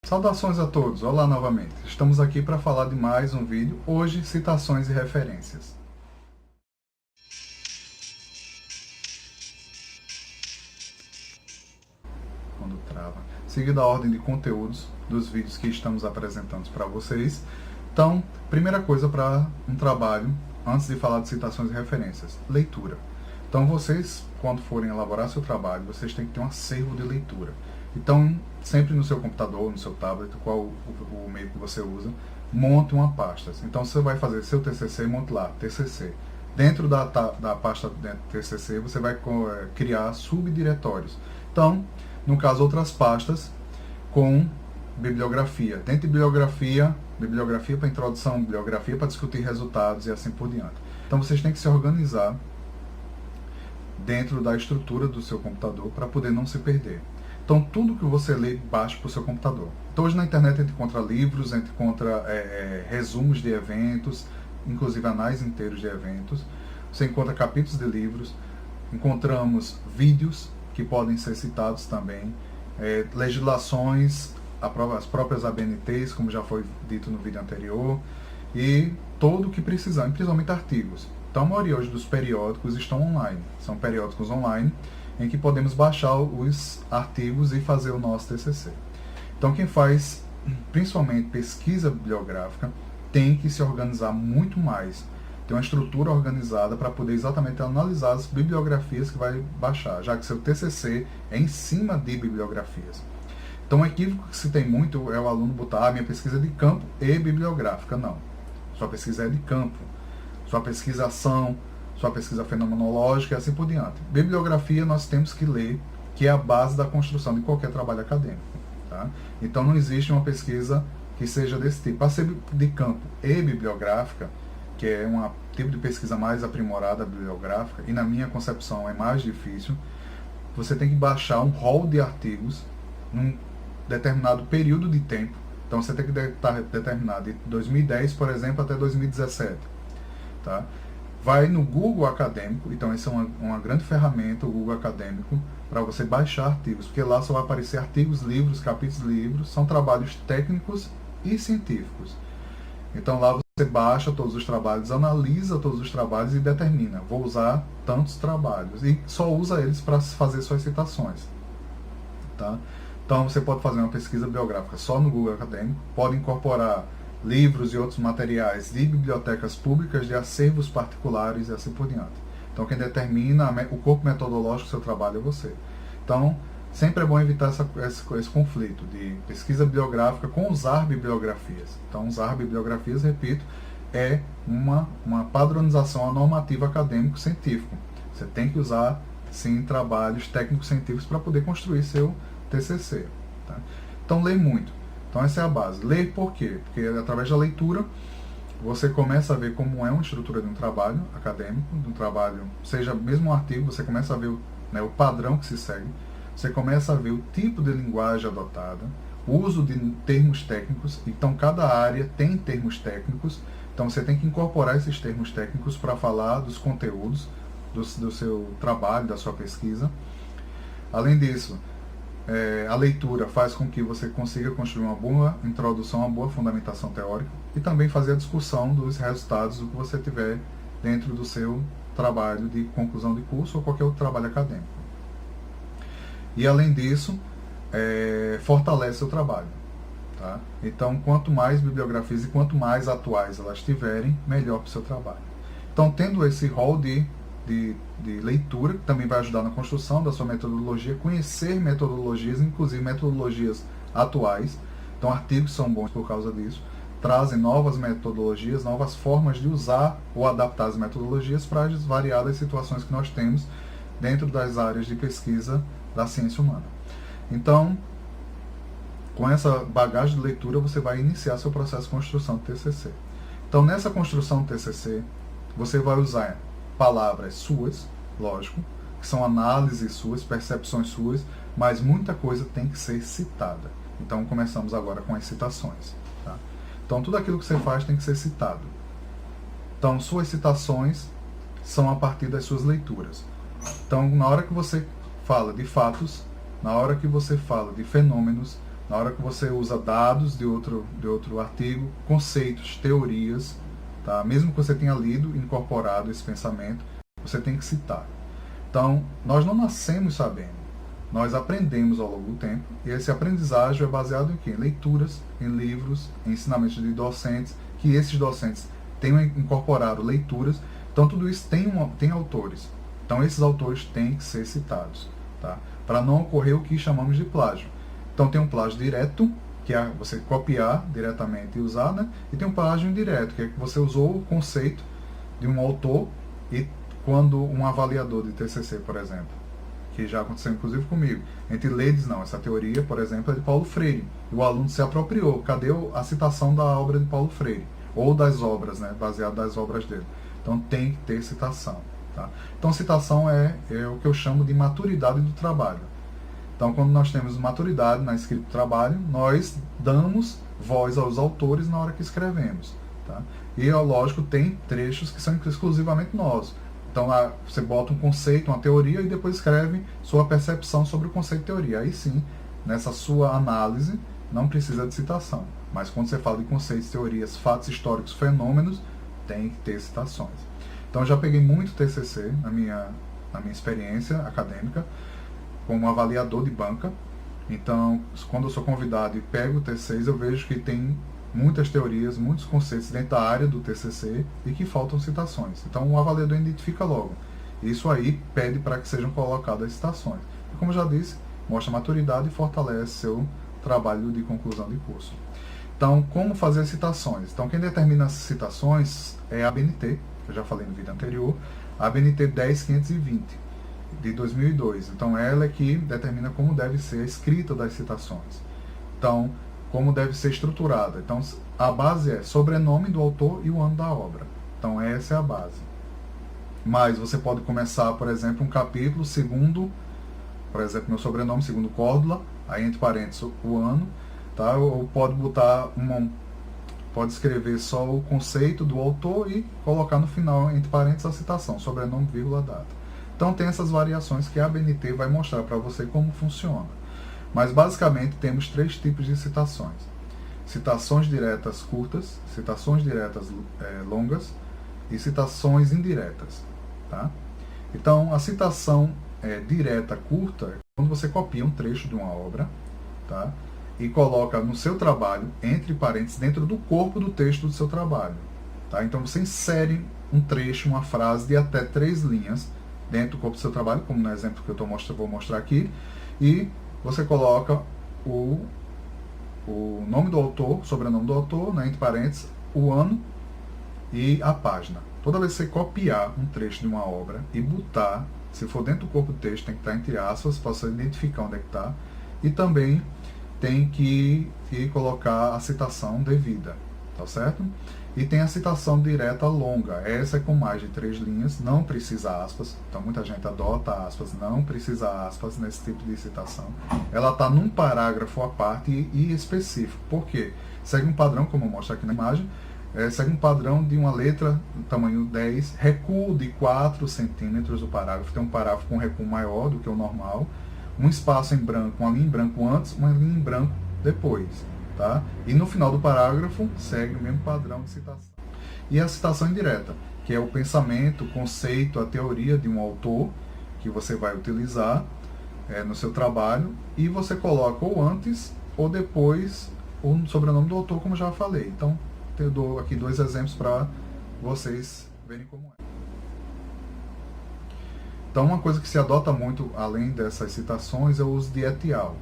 Saudações a todos, olá novamente. Estamos aqui para falar de mais um vídeo, hoje citações e referências. Quando trava. Seguindo a ordem de conteúdos dos vídeos que estamos apresentando para vocês. Então, primeira coisa para um trabalho, antes de falar de citações e referências, leitura. Então vocês, quando forem elaborar seu trabalho, vocês têm que ter um acervo de leitura. Então, sempre no seu computador, no seu tablet, qual o meio que você usa, monte uma pasta. Então, você vai fazer seu TCC, monte lá, TCC. Dentro da pasta TCC, você vai criar subdiretórios. Então, no caso, outras pastas com bibliografia. Dentro de bibliografia para introdução, bibliografia para discutir resultados e assim por diante. Então, vocês têm que se organizar dentro da estrutura do seu computador para poder não se perder. Então, tudo que você lê, baixa para o seu computador. Então, hoje na internet a gente encontra livros, a gente encontra resumos de eventos, inclusive anais inteiros de eventos. Você encontra capítulos de livros, encontramos vídeos que podem ser citados também, legislações, as próprias ABNTs, como já foi dito no vídeo anterior, e tudo o que precisamos, principalmente artigos. Então, a maioria hoje dos periódicos estão online, são periódicos online, em que podemos baixar os artigos e fazer o nosso TCC. Então, quem faz, principalmente, pesquisa bibliográfica, tem que se organizar muito mais, ter uma estrutura organizada para poder exatamente analisar as bibliografias que vai baixar, já que seu TCC é em cima de bibliografias. Então, um equívoco que se tem muito é o aluno botar minha pesquisa é de campo e bibliográfica. Não, sua pesquisa é de campo, sua pesquisação, sua pesquisa fenomenológica e assim por diante. Bibliografia nós temos que ler, que é a base da construção de qualquer trabalho acadêmico. Tá? Então não existe uma pesquisa que seja desse tipo. Para ser de campo e bibliográfica, que é um tipo de pesquisa mais aprimorada bibliográfica, e na minha concepção é mais difícil, você tem que baixar um rol de artigos num determinado período de tempo. Então você tem que estar determinado de 2010, por exemplo, até 2017. Tá? Vai no Google Acadêmico, então essa é uma grande ferramenta, o Google Acadêmico, para você baixar artigos, porque lá só vai aparecer artigos, livros, capítulos de livros, são trabalhos técnicos e científicos. Então lá você baixa todos os trabalhos, analisa todos os trabalhos e determina, vou usar tantos trabalhos, e só usa eles para fazer suas citações. Tá? Então você pode fazer uma pesquisa bibliográfica só no Google Acadêmico, pode incorporar livros e outros materiais de bibliotecas públicas, de acervos particulares e assim por diante. Então, quem determina o corpo metodológico do seu trabalho é você. Então, sempre é bom evitar esse conflito de pesquisa bibliográfica com usar bibliografias. Então, usar bibliografias, repito, é uma padronização à normativa acadêmico-científico. Você tem que usar, sim, trabalhos técnicos-científicos para poder construir seu TCC. Tá? Então, ler muito. Então essa é a base. Ler por quê? Porque através da leitura você começa a ver como é uma estrutura de um trabalho acadêmico, de um trabalho, seja mesmo um artigo, você começa a ver o padrão que se segue, você começa a ver o tipo de linguagem adotada, o uso de termos técnicos. Então cada área tem termos técnicos, então você tem que incorporar esses termos técnicos para falar dos conteúdos do seu trabalho, da sua pesquisa. Além disso, a leitura faz com que você consiga construir uma boa introdução, uma boa fundamentação teórica e também fazer a discussão dos resultados do que você tiver dentro do seu trabalho de conclusão de curso ou qualquer outro trabalho acadêmico. E além disso, fortalece o trabalho. Tá? Então, quanto mais bibliografias e quanto mais atuais elas tiverem, melhor para o seu trabalho. Então, tendo esse rol de leitura, que também vai ajudar na construção da sua metodologia, conhecer metodologias, inclusive metodologias atuais. Então, artigos são bons por causa disso, trazem novas metodologias, novas formas de usar ou adaptar as metodologias para as variadas situações que nós temos dentro das áreas de pesquisa da ciência humana. Então, com essa bagagem de leitura, você vai iniciar seu processo de construção do TCC. Então, nessa construção do TCC, você vai usar palavras suas, lógico, que são análises suas, percepções suas, mas muita coisa tem que ser citada. Então começamos agora com as citações. Tá? Então tudo aquilo que você faz tem que ser citado. Então suas citações são a partir das suas leituras. Então na hora que você fala de fatos, na hora que você fala de fenômenos, Na hora que você usa dados de outro artigo, conceitos, teorias, tá? Mesmo que você tenha lido, incorporado esse pensamento, você tem que citar. Então, nós não nascemos sabendo, nós aprendemos ao longo do tempo, e esse aprendizagem é baseado em quê? Em leituras, em livros, em ensinamentos de docentes, que esses docentes tenham incorporado leituras. Então, tudo isso tem autores. Então, esses autores têm que ser citados, tá? Para não ocorrer o que chamamos de plágio. Então, tem um plágio direto, que é você copiar diretamente e usar, né? E tem um plágio indireto, que é que você usou o conceito de um autor, e quando um avaliador de TCC, por exemplo, que já aconteceu inclusive comigo, a gente lê e diz, não, essa teoria, por exemplo, é de Paulo Freire, e o aluno se apropriou, cadê a citação da obra de Paulo Freire? Ou das obras, né, baseado nas obras dele. Então tem que ter citação. Tá? Então citação é o que eu chamo de maturidade do trabalho. Então, quando nós temos maturidade na escrita do trabalho, nós damos voz aos autores na hora que escrevemos. Tá? E, lógico, tem trechos que são exclusivamente nossos. Então, você bota um conceito, uma teoria, e depois escreve sua percepção sobre o conceito e teoria. Aí sim, nessa sua análise, não precisa de citação. Mas quando você fala de conceitos, teorias, fatos históricos, fenômenos, tem que ter citações. Então, eu já peguei muito TCC na minha experiência acadêmica, como avaliador de banca. Então, quando eu sou convidado e pego o TCC, eu vejo que tem muitas teorias, muitos conceitos dentro da área do TCC e que faltam citações. Então, o avaliador identifica logo. Isso aí pede para que sejam colocadas citações. E, como eu já disse, mostra maturidade e fortalece seu trabalho de conclusão de curso. Então, como fazer as citações? Então, quem determina as citações é a ABNT, que eu já falei no vídeo anterior, a ABNT 10520. De 2002. Então, ela é que determina como deve ser a escrita das citações. Então, como deve ser estruturada. Então, a base é sobrenome do autor e o ano da obra. Então, essa é a base. Mas você pode começar, por exemplo, um capítulo segundo, por exemplo, meu sobrenome, segundo Córdula, aí entre parênteses o ano, tá? Ou pode botar pode escrever só o conceito do autor e colocar no final, entre parênteses, a citação, sobrenome, vírgula, data. Então tem essas variações que a ABNT vai mostrar para você como funciona. Mas basicamente temos 3 tipos de citações. Citações diretas curtas, citações diretas longas e citações indiretas. Tá? Então a citação direta curta é quando você copia um trecho de uma obra, tá? E coloca no seu trabalho, entre parênteses, dentro do corpo do texto do seu trabalho. Tá? Então você insere um trecho, uma frase de até 3 linhas dentro do corpo do seu trabalho, como no exemplo que eu vou mostrar aqui, e você coloca o nome do autor, sobrenome do autor, né, entre parênteses, o ano e a página. Toda vez que você copiar um trecho de uma obra e botar, se for dentro do corpo do texto, tem que estar entre aspas, para você identificar onde é que está, e também tem que colocar a citação devida, tá certo? E tem a citação direta longa. Essa é com mais de 3 linhas, não precisa aspas. Então muita gente adota aspas, não precisa aspas nesse tipo de citação. Ela está num parágrafo à parte e específico. Por quê? Segue um padrão, como eu mostro aqui na imagem, segue um padrão de uma letra tamanho 10, recuo de 4 centímetros do parágrafo. Tem um parágrafo com recuo maior do que o normal, um espaço em branco, uma linha em branco antes, uma linha em branco depois. Tá? E no final do parágrafo segue o mesmo padrão de citação. E a citação indireta, que é o pensamento, o conceito, a teoria de um autor que você vai utilizar no seu trabalho, e você coloca ou antes ou depois o sobrenome do autor, como já falei. Então, eu dou aqui 2 exemplos para vocês verem como é. Então, uma coisa que se adota muito, além dessas citações, é o uso de et al.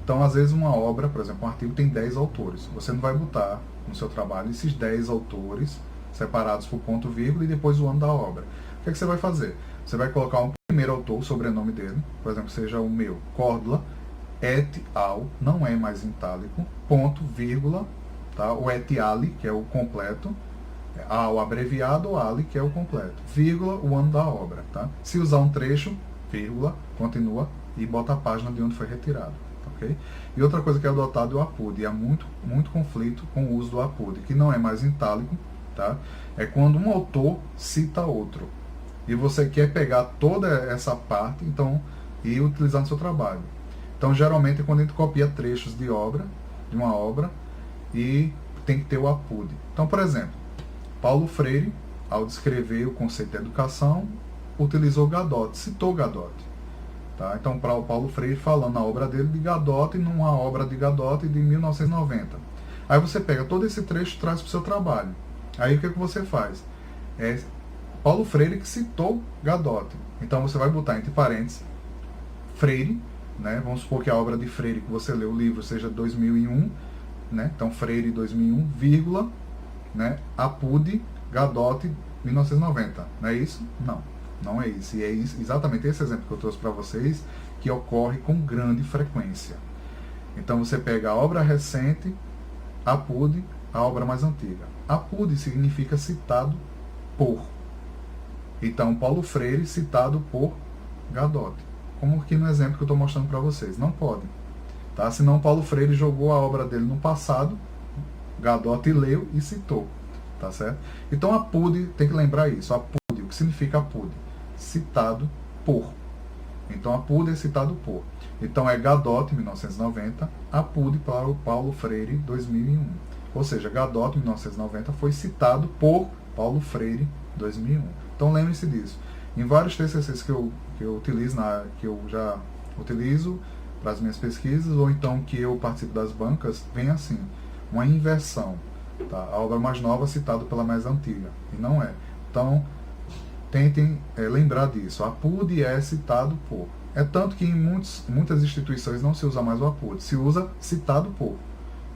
Então, às vezes, uma obra, por exemplo, um artigo tem 10 autores. Você não vai botar no seu trabalho esses 10 autores separados por ponto, vírgula, e depois o ano da obra. O que é que você vai fazer? Você vai colocar um primeiro autor, o sobrenome dele, por exemplo, seja o meu, Córdula, et al, não é mais em itálico, ponto, vírgula, tá? O et ali, que é o completo, ao abreviado, o ali, que é o completo, vírgula, o ano da obra. Tá? Se usar um trecho, vírgula, continua e bota a página de onde foi retirado. Okay? E outra coisa que é adotado é o APUD, e há muito conflito com o uso do APUD, que não é mais em itálico, tá? É quando um autor cita outro, e você quer pegar toda essa parte então, e utilizar no seu trabalho. Então, geralmente, é quando a gente copia trechos de uma obra, e tem que ter o APUD. Então, por exemplo, Paulo Freire, ao descrever o conceito de educação, utilizou Gadotti, citou Gadotti. Tá? Então, para o Paulo Freire falando na obra dele de Gadotti, numa obra de Gadotti de 1990. Aí você pega todo esse trecho e traz para o seu trabalho. Aí o que você faz? É Paulo Freire que citou Gadotti. Então você vai botar entre parênteses Freire, né? Vamos supor que a obra de Freire que você leu o livro seja 2001, né? Então Freire 2001, vírgula, né? APUD Gadotti 1990. Não é isso? Não, não é isso. E é isso, exatamente esse exemplo que eu trouxe para vocês, que ocorre com grande frequência. Então você pega a obra recente, APUD, a obra mais antiga. APUD significa citado por. Então, Paulo Freire citado por Gadotti. Como aqui no exemplo que eu estou mostrando para vocês. Não pode. Tá? Senão, Paulo Freire jogou a obra dele no passado, Gadotti leu e citou. Tá certo? Então, APUD, tem que lembrar isso. APUD, o que significa APUD? Citado por. Então, APUD é citado por. Então, é Gadotti, 1990, APUD para o Paulo Freire, 2001. Ou seja, Gadotti, 1990, foi citado por Paulo Freire, 2001. Então, lembre-se disso. Em vários TCCs que eu utilizo, que eu já utilizo para as minhas pesquisas, ou então que eu participo das bancas, vem assim, uma inversão. Tá? A obra mais nova citada pela mais antiga. E não é. Então, tentem lembrar disso. APUD é citado por. É tanto que em muitas instituições não se usa mais o APUD, se usa citado por,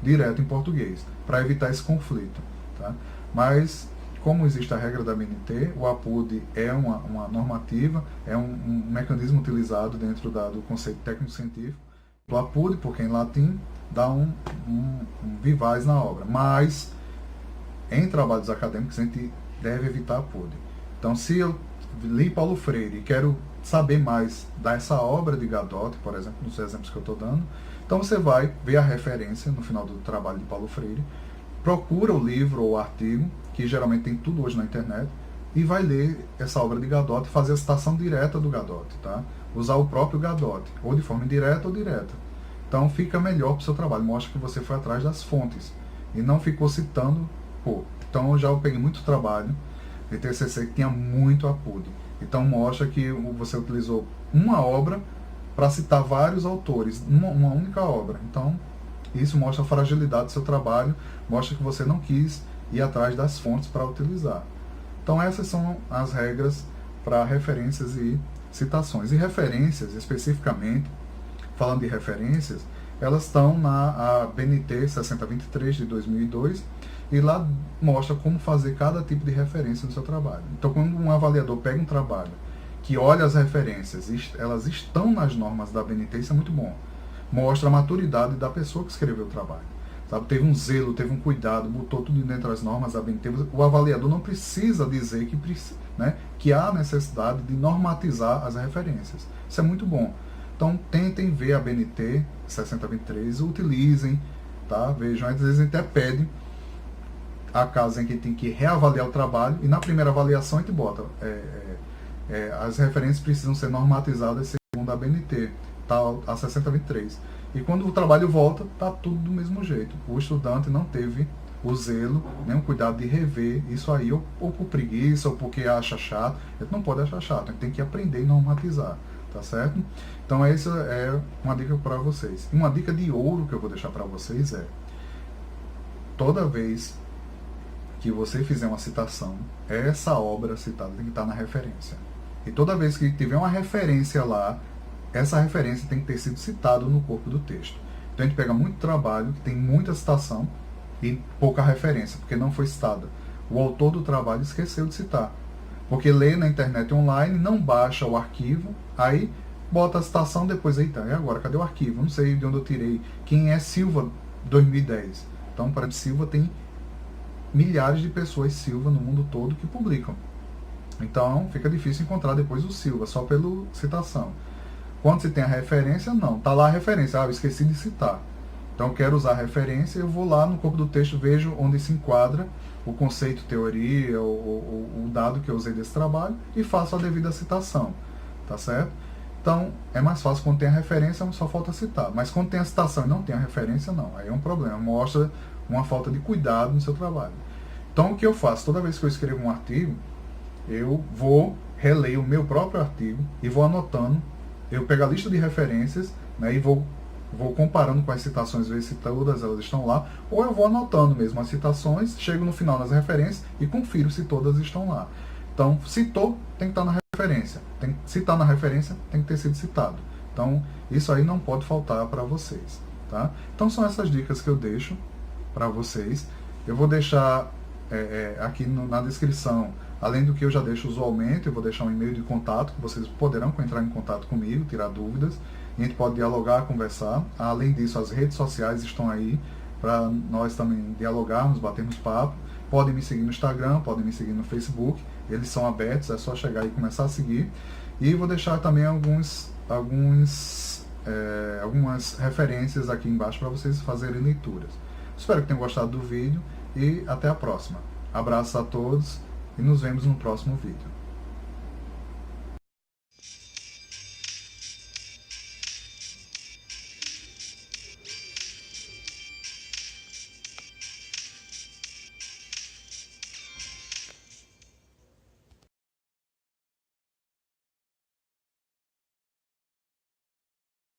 direto em português, para evitar esse conflito. Tá? Mas, como existe a regra da BNT, o APUD é uma normativa, é um mecanismo utilizado dentro do conceito técnico-científico. O APUD, porque em latim, dá um vivaz na obra. Mas, em trabalhos acadêmicos, a gente deve evitar APUD. Então, se eu li Paulo Freire e quero saber mais dessa obra de Gadotti, por exemplo, nos exemplos que eu estou dando, então você vai ver a referência no final do trabalho de Paulo Freire, procura o livro ou o artigo, que geralmente tem tudo hoje na internet, e vai ler essa obra de Gadotti, fazer a citação direta do Gadotti, tá? Usar o próprio Gadotti, ou de forma indireta ou direta. Então fica melhor para o seu trabalho, mostra que você foi atrás das fontes, e não ficou citando, pô. Então eu peguei muito trabalho de TCC que tinha muito APUD. Então mostra que você utilizou uma obra para citar vários autores, uma única obra. Então isso mostra a fragilidade do seu trabalho, mostra que você não quis ir atrás das fontes para utilizar. Então essas são as regras para referências e citações. E referências, especificamente, falando de referências, elas estão na BNT 6023 de 2002, e lá mostra como fazer cada tipo de referência no seu trabalho. Então, quando um avaliador pega um trabalho que olha as referências, elas estão nas normas da BNT, isso é muito bom. Mostra a maturidade da pessoa que escreveu o trabalho. Sabe? Teve um zelo, teve um cuidado, botou tudo dentro das normas da BNT. O avaliador não precisa dizer que há necessidade de normatizar as referências. Isso é muito bom. Então, tentem ver a BNT 6023, utilizem, tá? Vejam, às vezes a gente até pede a casa em que tem que reavaliar o trabalho, e na primeira avaliação a gente bota as referências precisam ser normatizadas segundo a BNT, tá, a 6023. E quando o trabalho volta, tá tudo do mesmo jeito. O estudante não teve o zelo, nem o cuidado de rever isso aí, ou por preguiça, ou porque acha chato. A gente não pode achar chato, a gente tem que aprender e normatizar, tá certo? Então essa é uma dica para vocês. E uma dica de ouro que eu vou deixar para vocês é: toda vez que você fizer uma citação, essa obra citada tem que estar na referência. E toda vez que tiver uma referência lá, essa referência tem que ter sido citada no corpo do texto. Então a gente pega muito trabalho que tem muita citação e pouca referência, porque não foi citada. O autor do trabalho esqueceu de citar. Porque lê na internet online, não baixa o arquivo, aí bota a citação, depois, eita, e agora? Cadê o arquivo? Não sei de onde eu tirei. Quem é Silva 2010? Então, para Silva tem milhares de pessoas Silva no mundo todo que publicam. Então fica difícil encontrar depois o Silva, só pela citação. Quando se tem a referência, não. Está lá a referência, eu esqueci de citar. Então eu quero usar a referência, eu vou lá no corpo do texto, vejo onde se enquadra o conceito, teoria, o dado que eu usei desse trabalho, e faço a devida citação. Tá certo? Então, é mais fácil quando tem a referência, só falta citar. Mas quando tem a citação e não tem a referência, não. Aí é um problema, mostra uma falta de cuidado no seu trabalho. Então, o que eu faço? Toda vez que eu escrevo um artigo, eu vou reler o meu próprio artigo e vou anotando. Eu pego a lista de referências, né, e vou comparando com as citações, ver se todas elas estão lá, ou eu vou anotando mesmo as citações, chego no final nas referências e confiro se todas estão lá. Então, citou, tem que estar na referência. Se está na referência, tem que ter sido citado. Então, isso aí não pode faltar para vocês. Tá? Então, são essas dicas que eu deixo para vocês. Eu vou deixar aqui na descrição, além do que eu já deixo usualmente, eu vou deixar um e-mail de contato, que vocês poderão entrar em contato comigo, tirar dúvidas, e a gente pode dialogar, conversar. Além disso, as redes sociais estão aí para nós também dialogarmos, batermos papo. Podem me seguir no Instagram, podem me seguir no Facebook, eles são abertos, é só chegar e começar a seguir. E vou deixar também algumas referências aqui embaixo para vocês fazerem leituras. Espero que tenham gostado do vídeo e até a próxima. Abraços a todos e nos vemos no próximo vídeo.